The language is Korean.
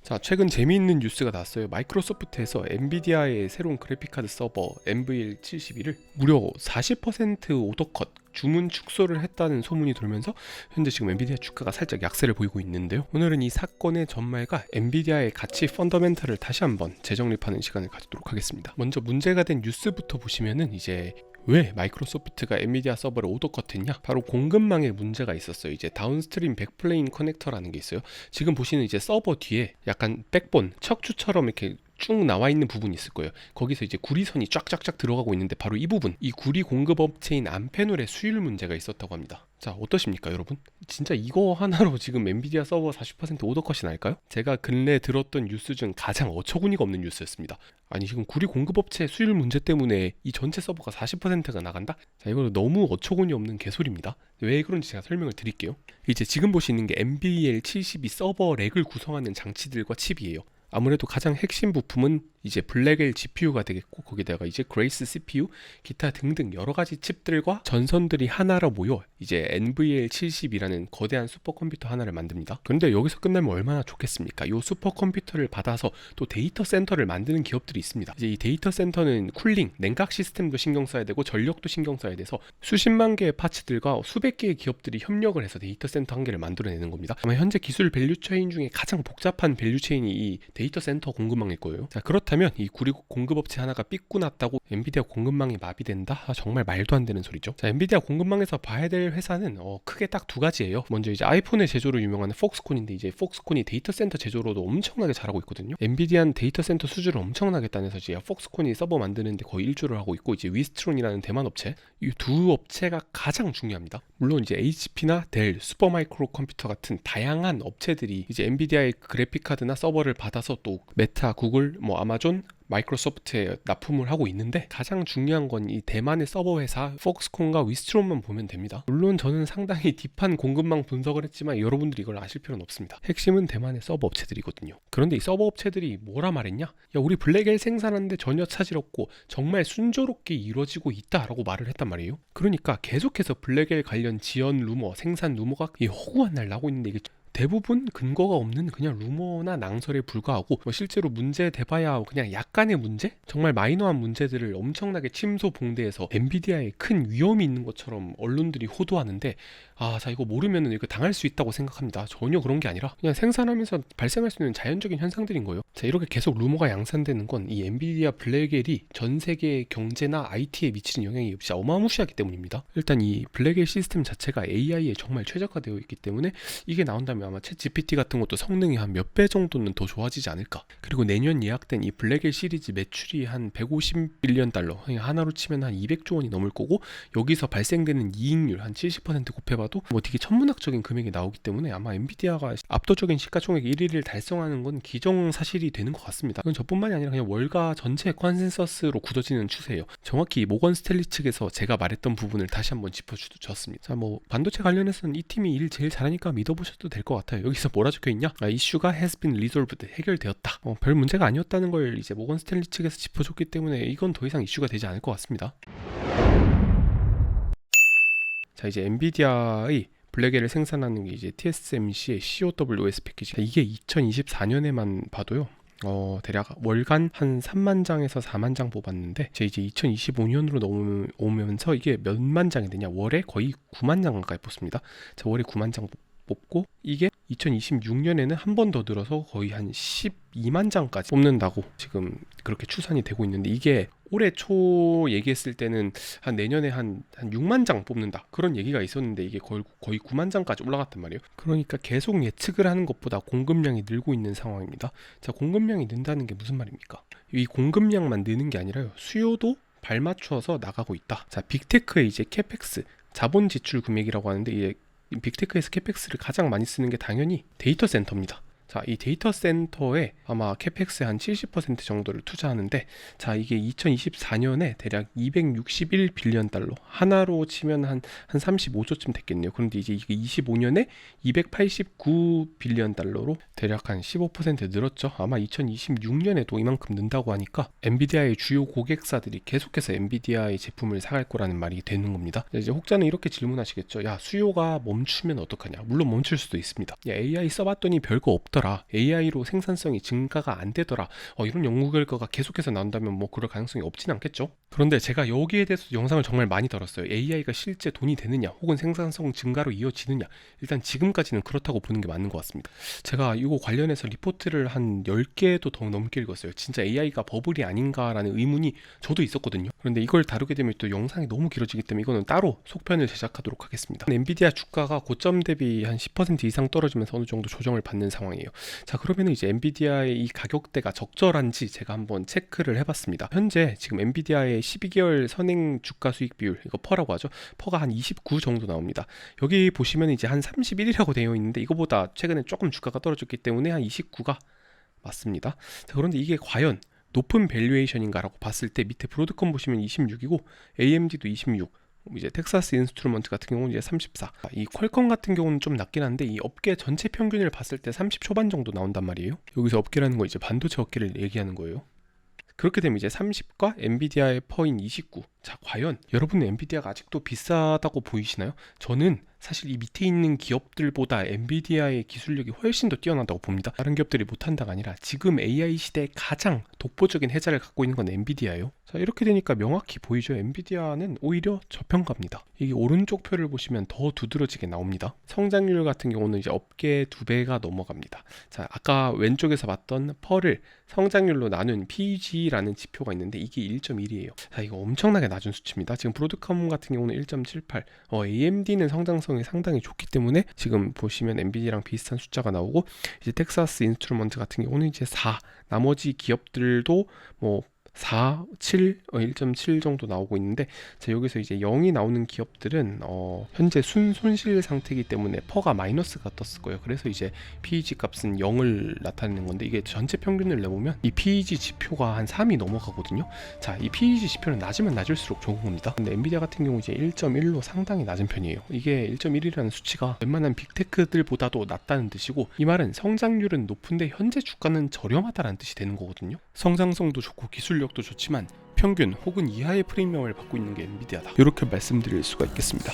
자, 최근 재미있는 뉴스가 났어요. 마이크로소프트에서 엔비디아의 새로운 그래픽카드 서버 NVL72를 무려 40% 오더컷 주문 축소를 했다는 소문이 돌면서 현재 지금 엔비디아 주가가 살짝 약세를 보이고 있는데요. 오늘은 이 사건의 전말과 엔비디아의 가치 펀더멘털을 다시 한번 재정립하는 시간을 가지도록 하겠습니다. 먼저 문제가 된 뉴스부터 보시면은 이제 왜 마이크로소프트가 엔비디아 서버를 오더컷했냐? 바로 공급망에 문제가 있었어요. 이제 다운스트림 백플레인 커넥터라는 게 있어요. 지금 보시는 이제 서버 뒤에 약간 백본, 척추처럼 이렇게 쭉 나와 있는 부분이 있을 거예요. 거기서 이제 구리선이 쫙쫙쫙 들어가고 있는데 바로 이 부분, 이 구리 공급 업체인 암페놀의 수율 문제가 있었다고 합니다. 자, 어떠십니까 여러분? 진짜 이거 하나로 지금 엔비디아 서버 40% 오더컷이 날까요? 제가 근래 들었던 뉴스 중 가장 어처구니가 없는 뉴스였습니다. 아니, 지금 구리 공급업체 수율 문제 때문에 이 전체 서버가 40%가 나간다? 자, 이거는 너무 어처구니 없는 개소리입니다. 왜 그런지 제가 설명을 드릴게요. 이제 지금 보시는 게 NVL72 서버 렉을 구성하는 장치들과 칩이에요. 아무래도 가장 핵심 부품은 이제 블랙엘 GPU가 되겠고, 거기다가 이제 그레이스 CPU, 기타 등등 여러 가지 칩들과 전선들이 하나로 모여 이제 NVL72라는 거대한 슈퍼컴퓨터 하나를 만듭니다. 그런데 여기서 끝나면 얼마나 좋겠습니까? 이 슈퍼컴퓨터를 받아서 또 데이터 센터를 만드는 기업들이 있습니다. 이제 이 데이터 센터는 쿨링, 냉각 시스템도 신경 써야 되고 전력도 신경 써야 돼서 수십만 개의 파츠들과 수백 개의 기업들이 협력을 해서 데이터 센터 한 개를 만들어내는 겁니다. 아마 현재 기술 밸류체인 중에 가장 복잡한 밸류체인이 이 데이터 센터 공급망일 거예요. 자, 그렇다면 이 구리 공급업체 하나가 삐꾸 났다고 엔비디아 공급망이 마비된다? 정말 말도 안 되는 소리죠. 자, 엔비디아 공급망에서 봐야 될 회사는 크게 딱 두 가지예요. 먼저 이제 아이폰의 제조로 유명한 폭스콘인데, 이제 폭스콘이 데이터 센터 제조로도 엄청나게 잘하고 있거든요. 엔비디아는 데이터 센터 수주를 엄청나게 따내서 이제 폭스콘이 서버 만드는데 거의 일조를 하고 있고, 이제 위스트론이라는 대만 업체, 이 두 업체가 가장 중요합니다. 물론 이제 HP나 델, 슈퍼마이크로 컴퓨터 같은 다양한 업체들이 이제 엔비디아의 그래픽 카드나 서버를 받아서 또 메타, 구글, 뭐 아마존, 마이크로소프트에 납품을 하고 있는데, 가장 중요한 건 이 대만의 서버 회사 폭스콘과 위스트론만 보면 됩니다. 물론 저는 상당히 딥한 공급망 분석을 했지만 여러분들이 이걸 아실 필요는 없습니다. 핵심은 대만의 서버 업체들이거든요. 그런데 이 서버 업체들이 뭐라 말했냐? 야, 우리 블랙엘 생산하는데 전혀 차질 없고 정말 순조롭게 이루어지고 있다라고 말을 했단 말이에요. 그러니까 계속해서 블랙엘 관련 지연 루머, 생산 루머가 이 허구한 날 나오고 있는데, 이게 대부분 근거가 없는 그냥 루머나 낭설에 불과하고, 실제로 문제 대봐야 그냥 약간의 문제? 정말 마이너한 문제들을 엄청나게 침소봉대해서 엔비디아에 큰 위험이 있는 것처럼 언론들이 호도하는데, 자, 이거 모르면 이거 당할 수 있다고 생각합니다. 전혀 그런 게 아니라 그냥 생산하면서 발생할 수 있는 자연적인 현상들인 거예요. 자, 이렇게 계속 루머가 양산되는 건 이 엔비디아 블랙엘이 전 세계 경제나 IT에 미치는 영향이 진짜 어마무시하기 때문입니다. 일단 이 블랙엘 시스템 자체가 AI에 정말 최적화되어 있기 때문에 이게 나온다면 아마 챗 GPT 같은 것도 성능이 한 몇 배 정도는 더 좋아지지 않을까. 그리고 내년 예약된 이 블랙엘 시리즈 매출이 한 150빌리언 달러, 하나로 치면 한 200조 원이 넘을 거고, 여기서 발생되는 이익률 한 70% 곱해봐도 뭐 되게 천문학적인 금액이 나오기 때문에 아마 엔비디아가 압도적인 시가총액 1위를 달성하는 건 기정사실이 되는 것 같습니다. 이건 저뿐만이 아니라 그냥 월가 전체 컨센서스로 굳어지는 추세예요. 정확히 모건 스탠리 측에서 제가 말했던 부분을 다시 한번 짚어주셨습니다. 자, 뭐 반도체 관련해서는 이 팀이 일 제일 잘하니까 믿어보셔도 될 것 같아요. 여기서 뭐라 적혀있냐? 이슈가 has been resolved, 해결되었다. 별 문제가 아니었다는 걸 이제 모건 스탠리 측에서 짚어줬기 때문에 이건 더 이상 이슈가 되지 않을 것 같습니다. 자, 이제 엔비디아의 블랙엘을 생산하는 게 이제 TSMC의 COWS 패키지. 이게 2024년에만 봐도요, 대략 월간 한 3만 장에서 4만 장 뽑았는데, 이제 2025년으로 넘어오면서 이게 몇만 장이 되냐? 월에 거의 9만 장 가까이 뽑습니다. 자, 월에 9만 장 뽑고, 이게 2026년에는 한 번 더 늘어서 거의 한 12만 장까지 뽑는다고 지금 그렇게 추산이 되고 있는데, 이게 올해 초 얘기했을 때는 한 내년에 한 6만 장 뽑는다, 그런 얘기가 있었는데 이게 거의 9만 장까지 올라갔단 말이에요. 그러니까 계속 예측을 하는 것보다 공급량이 늘고 있는 상황입니다. 자, 공급량이 는다는 게 무슨 말입니까? 이 공급량만 느는 게 아니라요, 수요도 발맞추어서 나가고 있다. 자, 빅테크의 이제 캐펙스, 자본 지출 금액이라고 하는데, 이게 빅테크에서 캐펙스를 가장 많이 쓰는 게 당연히 데이터 센터입니다. 자, 이 데이터 센터에 아마 캐펙스의 한 70% 정도를 투자하는데, 자, 이게 2024년에 대략 261빌리언 달러, 하나로 치면 한 35조쯤 됐겠네요. 그런데 이제 이게 25년에 289빌리언 달러로 대략 한 15% 늘었죠. 아마 2026년에도 이만큼 는다고 하니까 엔비디아의 주요 고객사들이 계속해서 엔비디아의 제품을 사갈 거라는 말이 되는 겁니다. 이제 혹자는 이렇게 질문하시겠죠. 야, 수요가 멈추면 어떡하냐? 물론 멈출 수도 있습니다. 야, AI 써봤더니 별거 없더라. 되더라, AI로 생산성이 증가가 안 되더라, 이런 연구 결과가 계속해서 나온다면 뭐 그럴 가능성이 없진 않겠죠. 그런데 제가 여기에 대해서 영상을 정말 많이 다뤘어요. AI가 실제 돈이 되느냐 혹은 생산성 증가로 이어지느냐, 일단 지금까지는 그렇다고 보는 게 맞는 것 같습니다. 제가 이거 관련해서 리포트를 한 10개도 더 넘게 읽었어요. 진짜 AI가 버블이 아닌가라는 의문이 저도 있었거든요. 그런데 이걸 다루게 되면 또 영상이 너무 길어지기 때문에 이거는 따로 속편을 제작하도록 하겠습니다. 엔비디아 주가가 고점 대비 한 10% 이상 떨어지면서 어느 정도 조정을 받는 상황이에요. 자, 그러면 이제 엔비디아의 이 가격대가 적절한지 제가 한번 체크를 해봤습니다. 현재 지금 엔비디아의 12개월 선행 주가 수익 비율, 이거 퍼라고 하죠. 퍼가 한 29 정도 나옵니다. 여기 보시면 이제 한 31이라고 되어 있는데 이거보다 최근에 조금 주가가 떨어졌기 때문에 한 29가 맞습니다. 자, 그런데 이게 과연 높은 밸류에이션인가라고 봤을 때 밑에 브로드컴 보시면 26이고 AMD도 26, 이제 텍사스 인스트루먼트 같은 경우는 이제 34. 이 퀄컴 같은 경우는 좀 낮긴 한데 이 업계 전체 평균을 봤을 때 30 초반 정도 나온단 말이에요. 여기서 업계라는 거 이제 반도체 업계를 얘기하는 거예요. 그렇게 되면 이제 30과 엔비디아의 퍼인 29. 자, 과연 여러분은 엔비디아가 아직도 비싸다고 보이시나요? 저는 사실 이 밑에 있는 기업들보다 엔비디아의 기술력이 훨씬 더 뛰어나다고 봅니다. 다른 기업들이 못한다가 아니라 지금 AI 시대에 가장 독보적인 혜자를 갖고 있는 건 엔비디아예요. 자, 이렇게 되니까 명확히 보이죠. 엔비디아는 오히려 저평가입니다. 이게 오른쪽 표를 보시면 더 두드러지게 나옵니다. 성장률 같은 경우는 이제 업계 2배가 넘어갑니다. 자, 아까 왼쪽에서 봤던 펄을 성장률로 나눈 PEG라는 지표가 있는데 이게 1.1이에요. 자, 이거 엄청나게 낮은 수치입니다. 지금 브로드컴 같은 경우는 1.78. AMD는 성장성이 상당히 좋기 때문에 지금 보시면 엔비디아랑 비슷한 숫자가 나오고, 이제 텍사스 인스트루먼트 같은 경우는 이제 4. 나머지 기업들도 뭐 4, 7, 1.7 정도 나오고 있는데, 자, 여기서 이제 0이 나오는 기업들은 현재 순손실 상태이기 때문에 퍼가 마이너스가 떴을 거예요. 그래서 이제 PEG 값은 0을 나타내는 건데, 이게 전체 평균을 내보면 이 PEG 지표가 한 3이 넘어가거든요. 자, 이 PEG 지표는 낮으면 낮을수록 좋은 겁니다. 근데 엔비디아 같은 경우 이제 1.1로 상당히 낮은 편이에요. 이게 1.1이라는 수치가 웬만한 빅테크들보다도 낮다는 뜻이고, 이 말은 성장률은 높은데 현재 주가는 저렴하다는 뜻이 되는 거거든요. 성장성도 좋고 기술력도 좋지만 평균 혹은 이하의 프리미엄을 받고 있는 게 엔비디아다, 이렇게 말씀드릴 수가 있겠습니다.